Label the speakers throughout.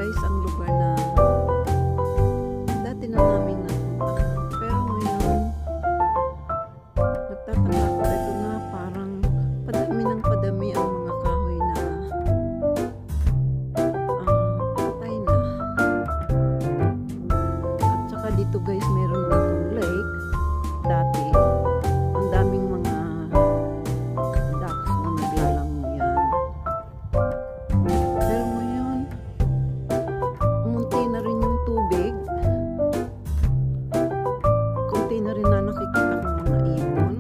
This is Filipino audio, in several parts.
Speaker 1: guys ang lugar na dati na naming napuntahan. Pero ngayon, nagtataka ko ito na parang padami ng padami ang mga kahoy na patay na. At saka dito guys, meron ditong lake. Dati, ang daming mga ducks na naglalango yan. Pero ngayon, umunti na rin yung tubig. Kunti na rin na nakikita kong mga ibon.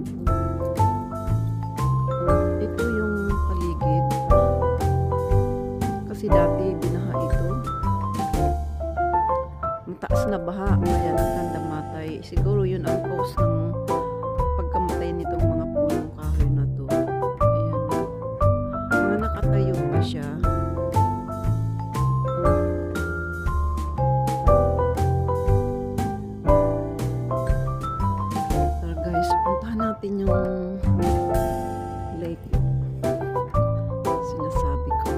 Speaker 1: Ito yung paligid. Kasi dati binaha ito. Mataas na baha, kaya nagkandamatay. Siguro yun ang cause ng pagkamatay nitong mga punong kahoy na to. Ayan. Mga nakatayo pa siya. Tara guys, puntahan natin yung lake. Sinasabi ko.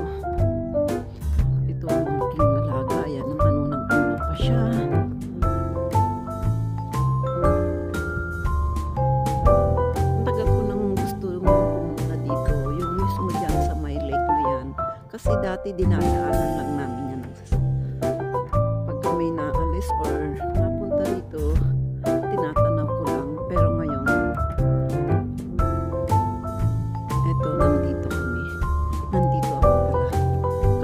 Speaker 1: Ito ang aking alaga. Ayan, nang ano pa siya. Ang tagal ko nang gusto pumunta dito. Yung mismo dyan sa may lake na yan. Kasi dati dinadaanan lang namin yan. Pag kami naalis or napunta dito, tinatanaw ko lang. Pero ngayon, eto, nandito kami. Nandito ako pala.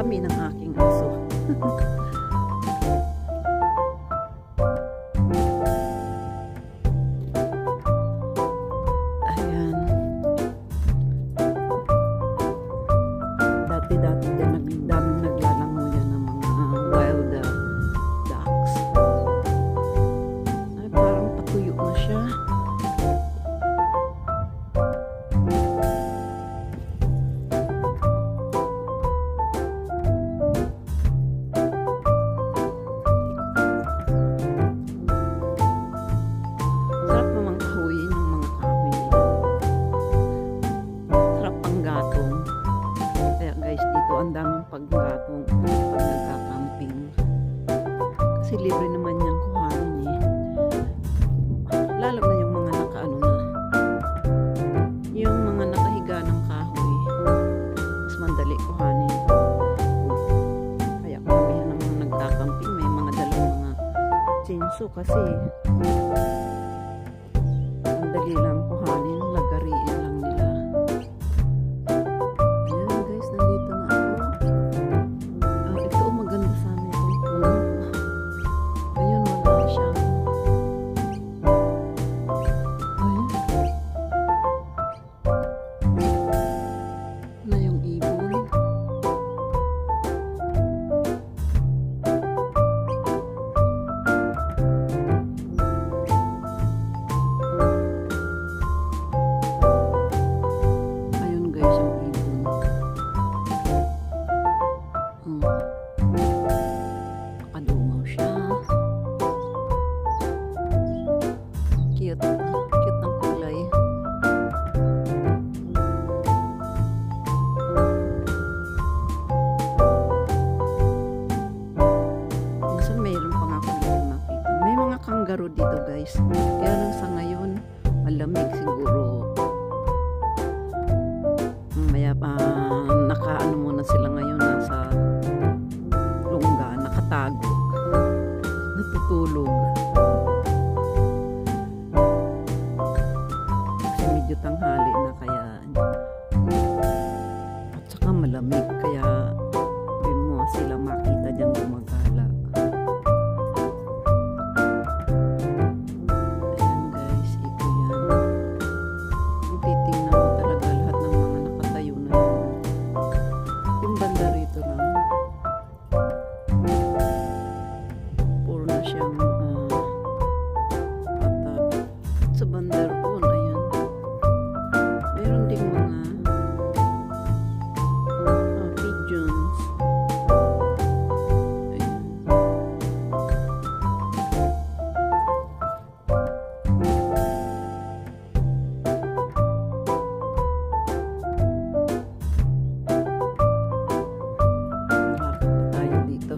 Speaker 1: Kami ng aking aso. Ayan. Dati din daming naglalango yan ng mga wild ducks. Ay, parang patuyo na siya. Sarap namang kahuyin ng mga kahoy na yan. Sarap pang gatong. Kaya guys, dito ang daming paggatong pag nagka-camping. Kasi libre naman yung kuhanin eh. Lalo na yung mga nakaano na. Yung mga nakahiga ng kahoy. Mas mandali kuhanin. Kaya kung may namang nagka-camping, may mga dalang mga chinso kasi ang dali lang kuhanin, lagariin lang nila. Ayan guys, nandito na ako. Ito maganda sana itong puno. Ayun, wala siyang ayun na yung ibon. Ayun guys, yung ibon. Nakadungaw siya. Cute. Cute ng kulay. Minsan mayroon pa nga akong dito nakita. May mga kangaroo dito guys. Kaya lang sa ngayon, malamig siguro. Maya pa, nakaano muna sila ngayon, nasa lungga, nakatago, natutulog. Kasi medyo tanghali na kaya, at saka malamig, kaya hindi mo sila makita dyan gumagala. Ayan guys, ito yan. Kung titingnan mo talaga lahat ng mga nakatayo na yan. Yung banda rito lang. Puro na siyang patag. Sa banda roon, ayan. Meron ding mga pigeons. Ayan. Lalakad pa tayo dito.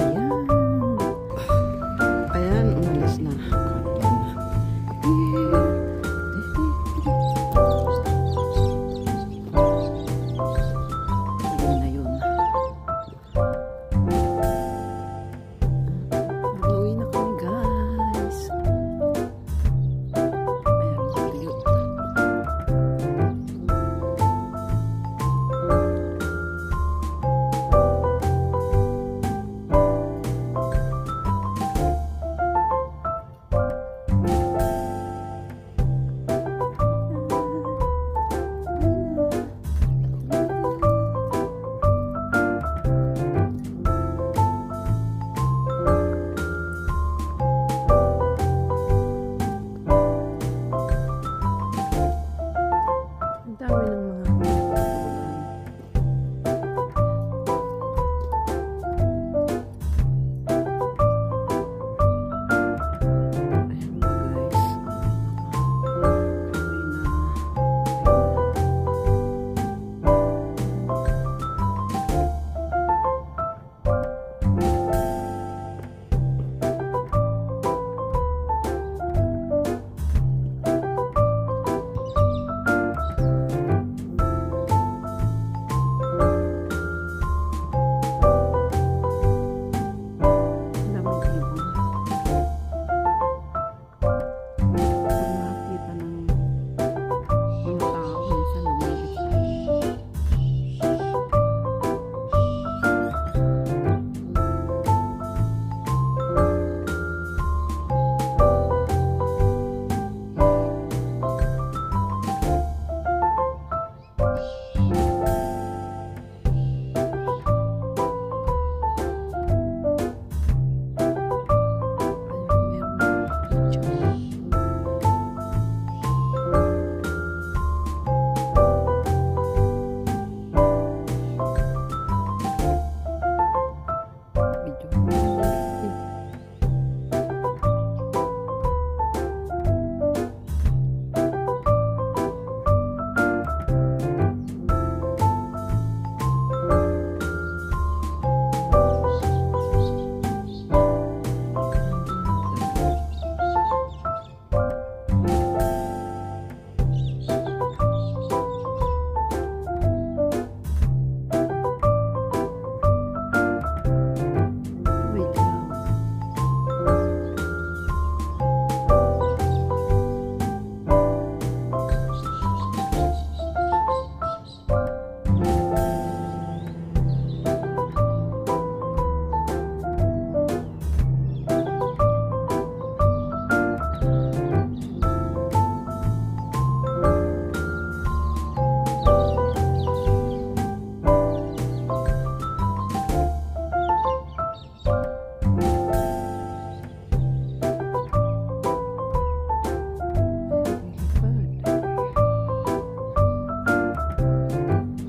Speaker 1: Ayan. Ayan, umalis na. Yun na yun. Mag-uwi na kami, guys. Ayan, tuyo. Ang dami ng mga tulugan. Ayan ba, guys? Kami na. Ang daming ibon. Pag nakakita ng mga tao, minsan lumilipad. Ayun, meron picture. Video. Wait lang.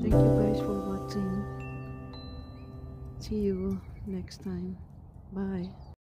Speaker 1: Thank you guys for watching. See you next time. Bye.